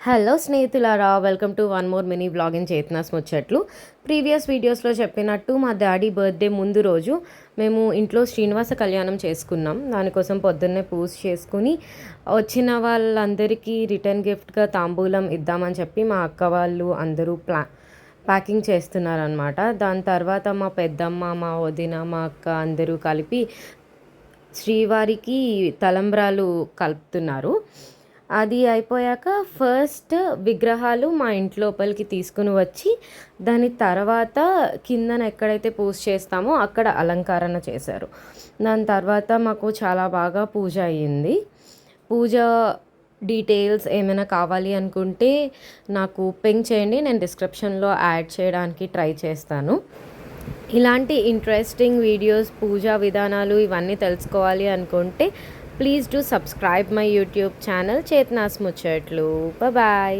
Hello స్నేహితులారా, welcome to one more mini vlog in Chetana's Muchchatlu. Previous వీడియోస్లో చెప్పినట్టు మా డాడీ బర్త్డే ముందు రోజు మేము ఇంట్లో శ్రీనివాస కళ్యాణం చేసుకున్నాం. దానికోసం పొద్దున్నే పూజ చేసుకుని వచ్చిన వాళ్ళందరికీ రిటర్న్ గిఫ్ట్గా తాంబూలం ఇద్దామని చెప్పి మా అక్క వాళ్ళు అందరూ ప్యాకింగ్ చేస్తున్నారనమాట. దాని తర్వాత మా పెద్దమ్మ, మా వదిన, మా అక్క అందరూ కలిపి శ్రీవారికి తలంబ్రాలు కలుపుతున్నారు. అది అయిపోయాక ఫస్ట్ విగ్రహాలు మా ఇంటి లోపలికి తీసుకుని వచ్చి దాని తర్వాత కిందన ఎక్కడైతే పూజ చేస్తామో అక్కడ అలంకరణ చేశారు. దాని తర్వాత మాకు చాలా బాగా పూజ అయ్యింది. పూజ డీటెయిల్స్ ఏమైనా కావాలి అనుకుంటే నాకు పింక్ చేయండి, నేను డిస్క్రిప్షన్లో యాడ్ చేయడానికి ట్రై చేస్తాను. ఇలాంటి ఇంట్రెస్టింగ్ వీడియోస్, పూజా విధానాలు ఇవన్నీ తెలుసుకోవాలి అనుకుంటే please do subscribe my YouTube channel Chetana's Muchchatlu. Bye.